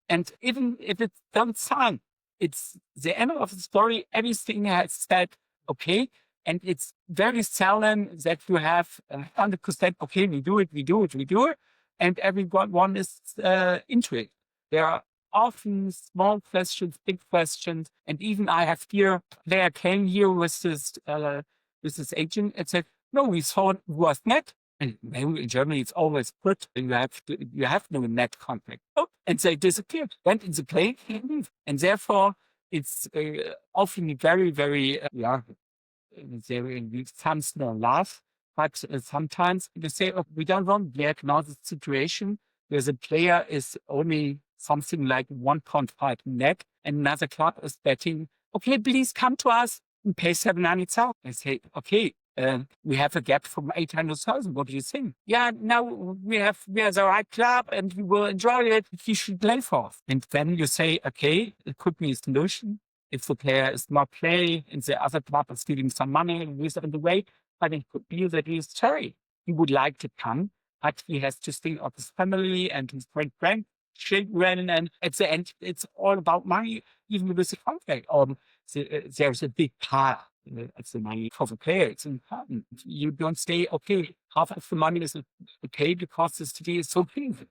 And even if it's done signed, it's the end of the story. Everything has said, okay. And it's very seldom that you have 100%, okay, we do it. And everyone is into it. There are often small questions, big questions. And even I have here, player came here with this agent and said, no, we thought it was net. And maybe in Germany, it's always put, you have no net contract. Oh, and they disappeared, went in the plane, and therefore it's often very, very, there comes no laugh, but sometimes they say, oh, we don't want yet now the situation where the player is only something like 1.5 net, and another club is betting, okay, please come to us and pay 700,000. I say, okay, we have a gap from 800,000. What do you think? Yeah, now we are the right club and we will enjoy it. You should play for us. And then you say, okay, it could be a solution. If the player is not playing and the other club is giving some money and he's on the way, but it could be that he is sorry. He would like to come, but he has to think of his family and his grandchildren. And at the end, it's all about money, even with the contract. There's a big part of the money for the player. It's important. You don't say, okay, half of the money is okay because the city is so big.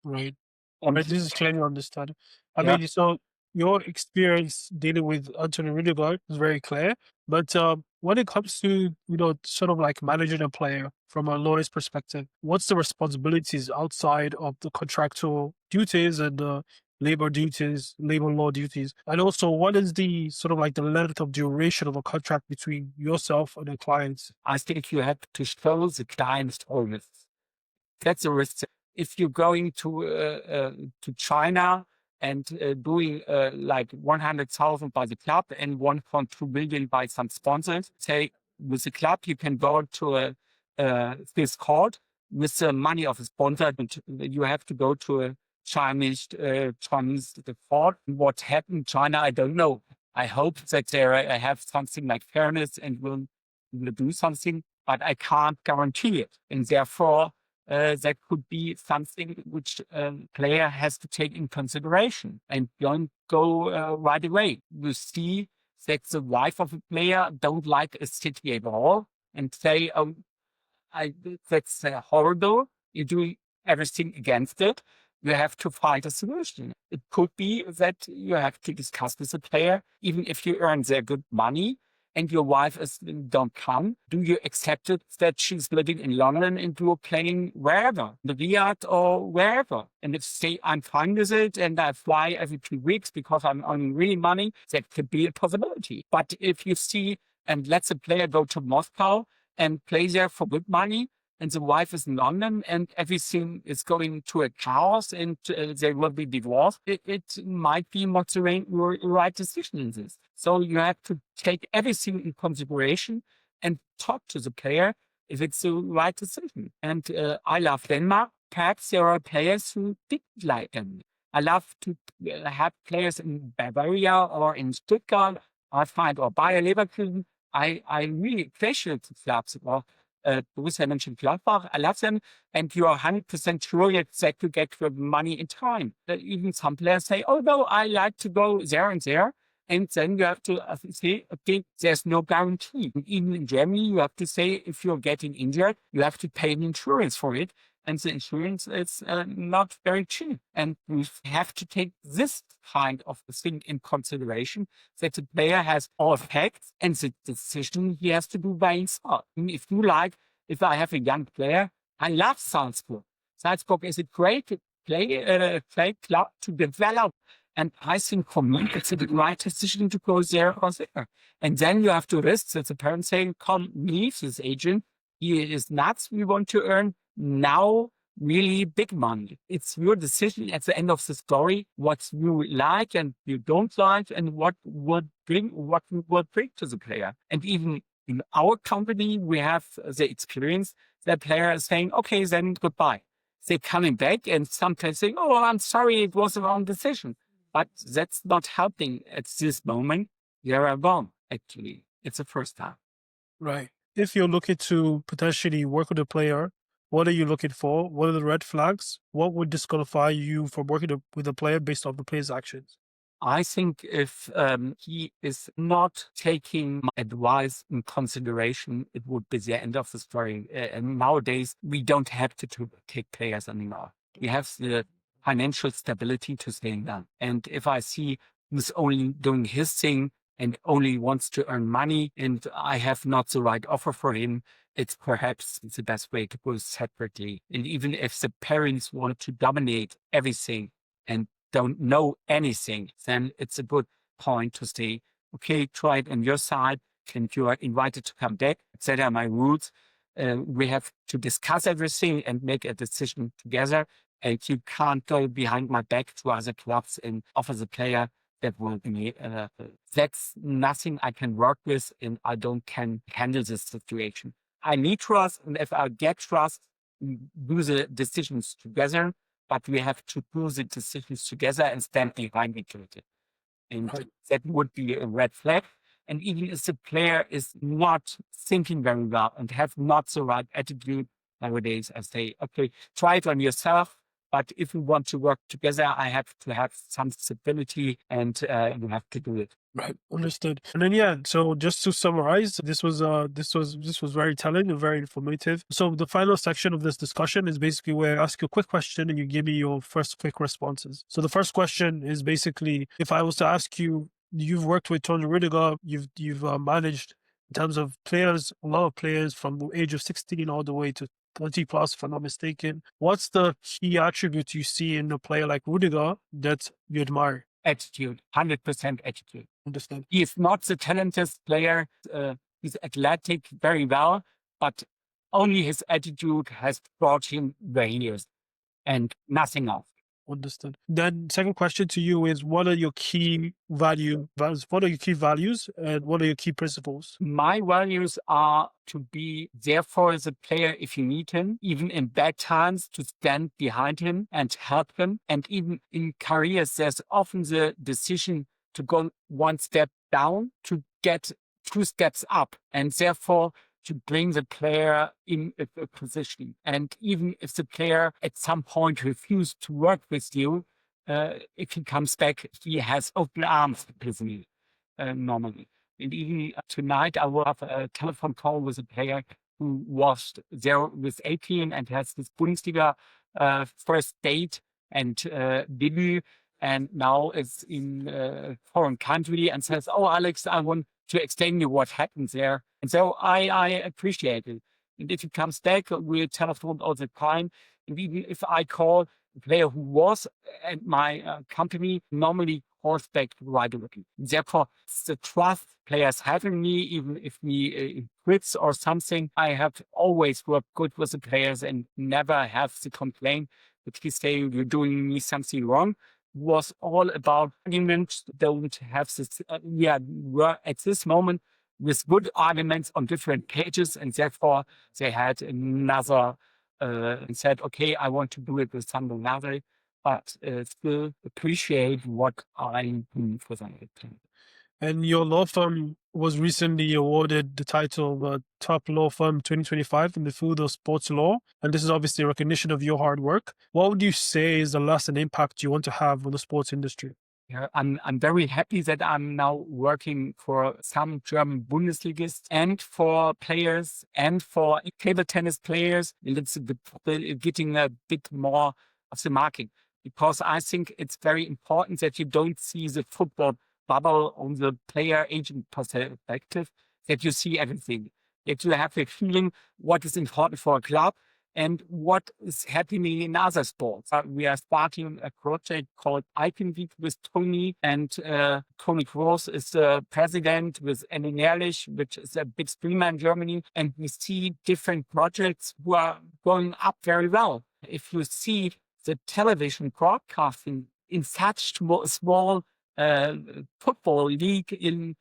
Right. And Right. This is clearly understood. I Yeah. mean, so your experience dealing with Anthony Rudiger is very clear. But when it comes to, sort of like managing a player from a lawyer's perspective, what's the responsibilities outside of the contractual duties and the labor law duties? And also, what is the sort of like the length of duration of a contract between yourself and the clients? I think you have to show the client's risks. That's a risk. If you're going to China and doing like 100,000 by the club and 1.2 billion by some sponsors, say with the club you can go to this court with the money of a sponsor, but you have to go to a Chinese court. What happened in China, I don't know. I hope that they have something like fairness and will do something, but I can't guarantee it. And therefore, that could be something which a player has to take in consideration and don't go right away. You see that the wife of a player don't like a city at all and say, oh, that's horrible. You do everything against it. You have to find a solution. It could be that you have to discuss with the player, even if you earn their good money and your wife don't come. Do you accept it that she's living in London and you're playing wherever, the Riyadh or wherever? And if say I'm fine with it and I fly every 2 weeks because I'm earning really money, that could be a possibility. But if you see and let the player go to Moscow and play there for good money, and the wife is in London and everything is going to a chaos and they will be divorced, it might be not the right decision in this. So you have to take everything in consideration and talk to the player if it's the right decision. And I love Denmark. Perhaps there are players who didn't like them. I love to have players in Bavaria or in Stuttgart, or Bayer Leverkusen. I really appreciate the clubs. Or Borussia Mönchengladbach, I love them, and you are 100% sure that you get your money in time. Even some players say, oh no, I like to go there and there. And then you have to say, okay, there's no guarantee. And even in Germany, you have to say, if you're getting injured, you have to pay an insurance for it. And the insurance is not very cheap. And we have to take this kind of thing in consideration, that the player has all facts and the decision he has to do by himself. If I have a young player, I love Salzburg. Salzburg is a great play club to develop. And I think for me, it's the right decision to go there or there. And then you have to risk that the parent saying, come, leave this agent. He is nuts. We want to earn now really big money. It's your decision at the end of the story, what you like and you don't like, and what you would bring to the player. And even in our company, we have the experience that player is saying, okay, then goodbye. They're coming back and sometimes saying, oh, I'm sorry, it was the wrong decision. But that's not helping at this moment. You're wrong, actually. It's the first time. Right. If you're looking to potentially work with a player, what are you looking for? What are the red flags? What would disqualify you from working with a player based on the player's actions? I think if he is not taking my advice in consideration, it would be the end of the story. And nowadays, we don't have to take players anymore. We have the financial stability to stay down. And if I see he's only doing his thing and only wants to earn money, and I have not the right offer for him, it's perhaps the best way to go separately. And even if the parents want to dominate everything and don't know anything, then it's a good point to say, okay, try it on your side, and you are invited to come back. That are my rules. We have to discuss everything and make a decision together. And you can't go behind my back to other clubs and offer the player that will be. That's nothing I can work with, and I don't can handle this situation. I need trust, and if I get trust, we do the decisions together. But we have to do the decisions together and stand behind each other. And that would be a red flag. And even if the player is not thinking very well and have not the right attitude nowadays, I say, okay, try it on yourself. But if we want to work together, I have to have some stability, and you have to do it. Right, understood. And then so just to summarize, this was very telling and very informative. So the final section of this discussion is basically where I ask you a quick question and you give me your first quick responses. So the first question is basically, if I was to ask you, you've worked with Tony Rudiger, you've managed in terms of players, a lot of players from the age of 16 all the way to 30 plus, if I'm not mistaken. What's the key attribute you see in a player like Rudiger that you admire? Attitude, 100% attitude. Understand. He is not the talented player. He's athletic very well, but only his attitude has brought him where he is, and nothing else. Understood. Then second question to you is, what are your key values? What are your key values and what are your key principles? My values are to be there for the player if you need him, even in bad times, to stand behind him and help him. And even in careers, there's often the decision to go one step down to get 2 steps up. And therefore, to bring the player in a position. And even if the player at some point refuses to work with you, if he comes back, he has open arms with me normally. And even tonight, I will have a telephone call with a player who was there with 18 and has this Bundesliga first date and debut, and now is in a foreign country and says, "Oh, Alex, I want to explain you what happened there." And so I appreciate it. And if he comes back, we'll telephone all the time. And even if I call a player who was at my company, normally calls back right away. Therefore, the trust players have in me, even if me quits or something, I have always worked good with the players and never have the complaint that he say, "You're doing me something wrong." Was all about arguments. Don't have this. We're at this moment with good arguments on different pages, and therefore they had another and said, "Okay, I want to do it with someone else," but still appreciate what I'm doing for them. And your law firm was recently awarded the title of Top Law Firm 2025 in the field of sports law. And this is obviously a recognition of your hard work. What would you say is the lasting impact you want to have on the sports industry? Yeah, I'm very happy that I'm now working for some German Bundesligists and for players and for table tennis players. It's getting a bit more of the market, because I think it's very important that you don't see the football bubble on the player agent perspective, that you see everything, that you have a feeling what is important for a club and what is happening in other sports. We are starting a project called Icon Week with Tony, and Tony Kroos is the president with Andy Ehrlich, which is a big streamer in Germany. And we see different projects who are going up very well. If you see the television broadcasting in such small football league in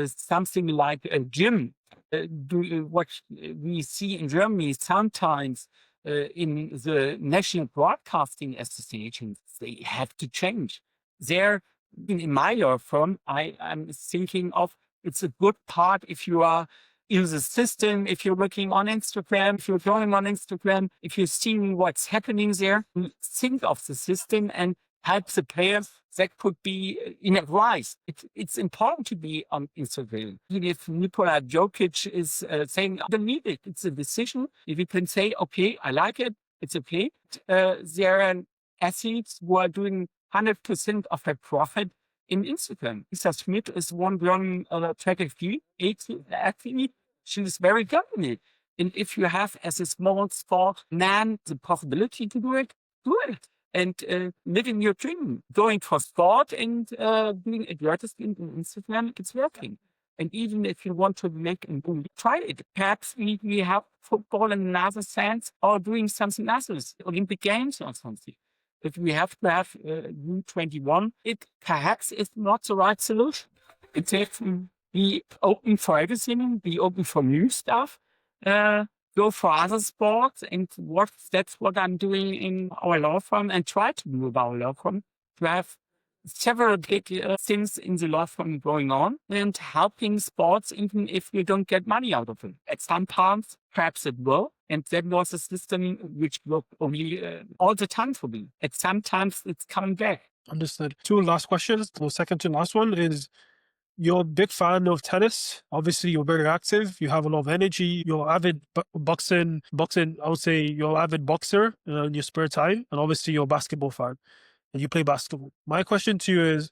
something like a gym, what we see in Germany sometimes in the National Broadcasting Association, they have to change. There, in my law firm, I am thinking of, it's a good part if you are in the system, if you're looking on Instagram, if you're going on Instagram, if you're seeing what's happening there, think of the system and help the players. That could be in advice. It's important to be on Instagram. Even if Nikola Jokic is saying, I don't need it, it's a decision. If you can say, okay, I like it, it's okay. There are athletes who are doing 100% of their profit in Instagram. Lisa Schmidt is one young track and field athlete. She's very good in it. And if you have, as a small sport man, the possibility to do it, do it. And living your dream, going for sport and doing advertisement on Instagram, it's working. And even if you want to make a movie, try it. Perhaps we have football in another sense, or doing something else, Olympic Games or something. If we have to have U21, it perhaps is not the right solution. It has to be open for everything, be open for new stuff. Go for other sports, and that's what I'm doing in our law firm, and try to do with our law firm, to have several big things in the law firm going on and helping sports, even if you don't get money out of it. At some times, perhaps it will, and that was a system which worked only all the time for me. At some times, it's coming back. Understood. Two last questions. The second to last one is, you're a big fan of tennis. Obviously, you're very active. You have a lot of energy. You're avid boxing. I would say you're an avid boxer in your spare time. And obviously, you're a basketball fan and you play basketball. My question to you is,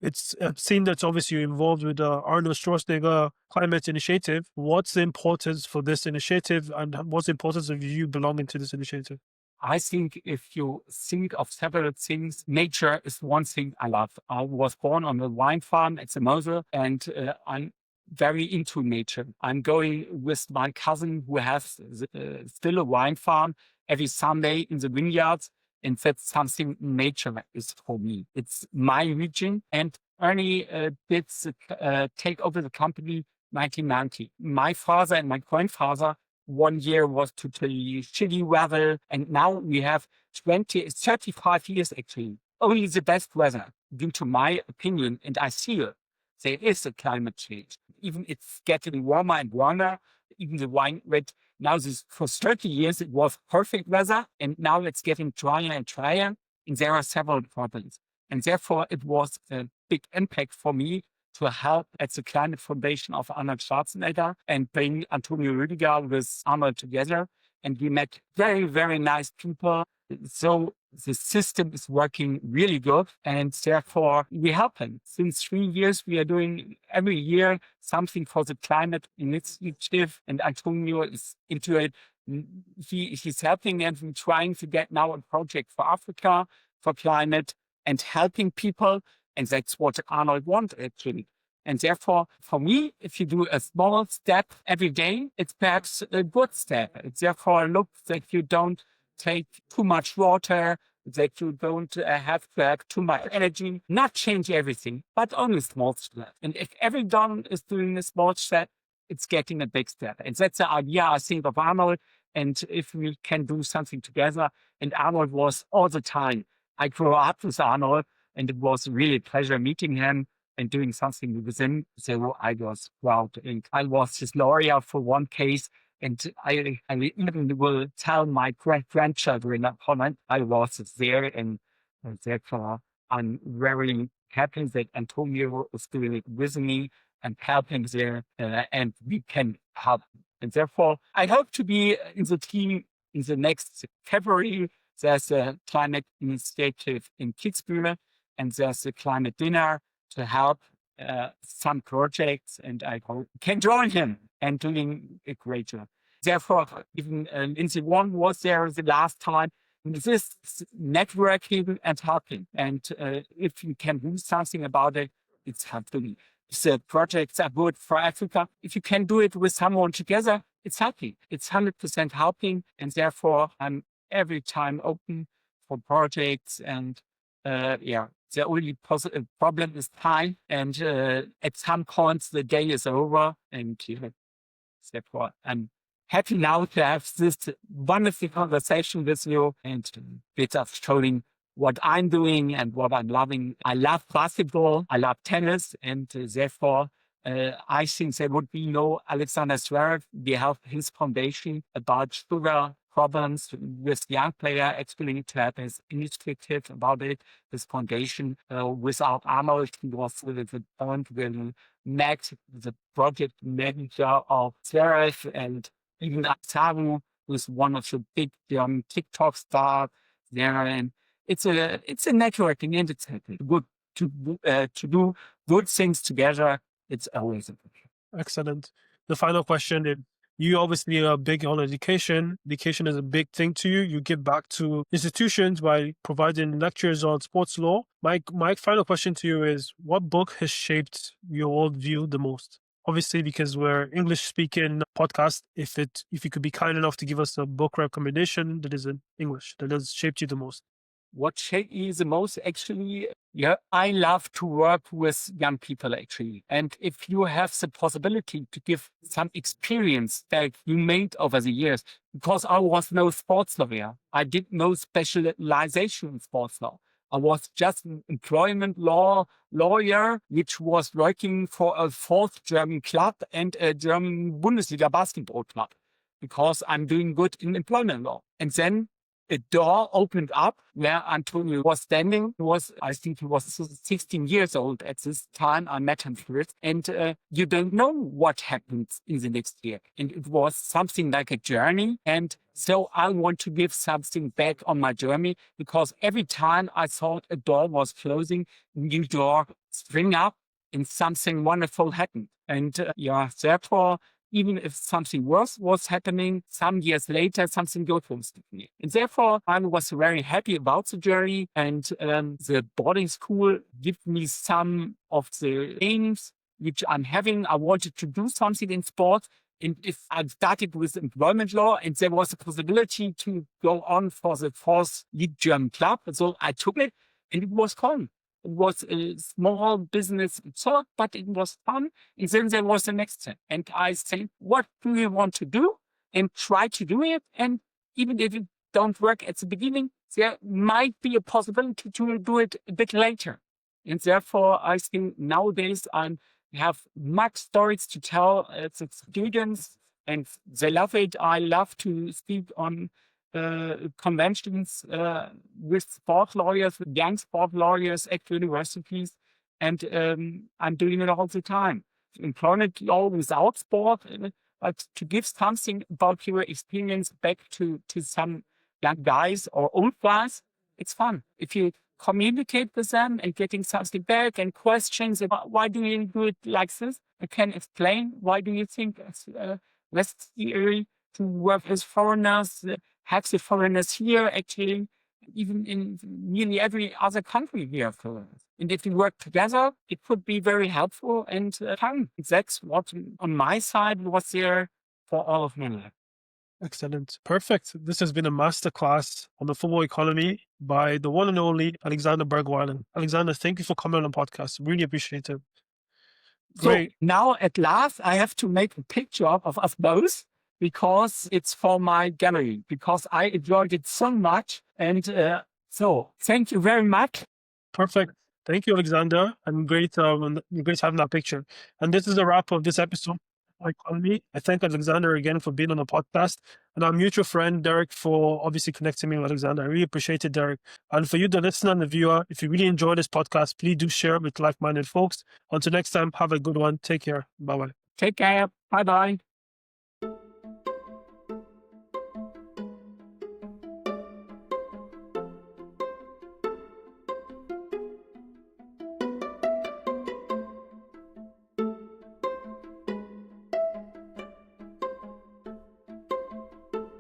it's seen that obviously you're involved with the Arnold Schwarzenegger Climate Initiative. What's the importance for this initiative, and what's the importance of you belonging to this initiative? I think if you think of several things, nature is one thing I love. I was born on a wine farm at the Mosel, and I'm very into nature. I'm going with my cousin who has still a wine farm every Sunday in the vineyards, and that's something nature is for me. It's my region, and Ernie did take over the company 1990. My father and my grandfather, one year was totally shitty weather, and now we have 35 years actually, only the best weather, due to my opinion, and I see it. There is a climate change. Even it's getting warmer and warmer, even the wine red. Now for 30 years it was perfect weather, and now it's getting drier and drier, and there are several problems. And therefore it was a big impact for me to help at the Climate Foundation of Arnold Schwarzenegger and bring Antonio Rüdiger with Arnold together. And we met very, very nice people. So the system is working really good, and therefore we help him. Since 3 years, we are doing every year something for the climate initiative, and Antonio is into it. He's helping, and we're trying to get now a project for Africa, for climate, and helping people. And that's what Arnold wants, actually. And therefore, for me, if you do a small step every day, it's perhaps a good step. It's therefore look that you don't take too much water, that you don't have to have too much energy, not change everything, but only small steps. And if everyone is doing a small step, it's getting a big step. And that's the idea, I think, of Arnold. And if we can do something together, and Arnold was all the time. I grew up with Arnold, and it was really a pleasure meeting him and doing something with him. So I was proud. And I was his lawyer for one case. And I even will tell my grandchildren upon it. I was there, and therefore I'm very happy that Antonio is doing it with me and helping there, and we can help. And therefore, I hope to be in the team in the next February. There's a climate initiative in Kitzbühel, and there's a climate dinner to help some projects, and I hope can join him and doing a great job. Therefore, even Lindsay Wong was there the last time. This networking and helping, and if you can do something about it, it's helpful. If the projects are good for Africa, if you can do it with someone together, it's helping. It's 100% helping, and therefore I'm every time open for projects. And the only problem is time, and at some points the day is over, and therefore I'm happy now to have this wonderful conversation with you, and a bit of showing what I'm doing and what I'm loving. I love basketball, I love tennis, and therefore I think there would be no Alexander Zverev. We have his foundation about sugar problems with young player, actually to have his initiative about it, his foundation. Without Arnold, he was the point when Matt, the project manager of Zverev, and even Aktaru, who is one of the big TikTok stars there. And it's a networking initiative. Good to do good things together. It's always a pleasure. Excellent. The final question is, you obviously are big on education. Education is a big thing to you. You give back to institutions by providing lectures on sports law. My final question to you is, what book has shaped your worldview the most? Obviously, because we're English-speaking podcast, if you could be kind enough to give us a book recommendation that is in English, that has shaped you the most. What shaped me the most, actually, I love to work with young people, actually. And if you have the possibility to give some experience that you made over the years, because I was no sports lawyer, I did no specialization in sports law. I was just an employment law lawyer, which was working for a fourth German club and a German Bundesliga basketball club, because I'm doing good in employment law. And then a door opened up where Antonio was standing. I think he was 16 years old at this time. I met him first. And you don't know what happens in the next year. And it was something like a journey. And so I want to give something back on my journey, because every time I thought a door was closing, a new door spring up and something wonderful happened. And therefore, even if something worse was happening, some years later, something good was happening. And therefore, I was very happy about the journey. And the boarding school gave me some of the aims which I'm having. I wanted to do something in sports. And if I started with employment law, and there was a possibility to go on for the fourth league German club, so I took it, and it was fun. It was a small business, but it was fun. And then there was the next step. And I said, what do you want to do? And try to do it. And even if it don't work at the beginning, there might be a possibility to do it a bit later. And therefore, I think nowadays I have much stories to tell the students, and they love it. I love to speak on conventions with sport lawyers, with young sport lawyers at universities, and I'm doing it all the time. Employment law without sport, but to give something about your experience back to some young guys or old guys, it's fun. If you communicate with them and getting something back and questions about why do you do it like this, I can explain why do you think it's necessary to work with foreigners, have the foreigners here, actually, even in nearly every other country here. And if we work together, it could be very helpful and fun. That's what on my side was there for all of my life. Excellent. Perfect. This has been a masterclass on the football economy by the one and only Alexander Bergweiler. Alexander, thank you for coming on the podcast. Really appreciate it. Great. So now at last, I have to make a picture of us both, because it's for my gallery, because I enjoyed it so much. And so thank you very much. Perfect. Thank you, Alexander. And great having that picture. And this is a wrap of this episode of Economy. I thank Alexander again for being on the podcast, and our mutual friend Derek for obviously connecting me with Alexander. I really appreciate it, Derek. And for you, the listener and the viewer, if you really enjoy this podcast, please do share it with like-minded folks. Until next time, have a good one. Take care. Bye-bye. Take care. Bye-bye.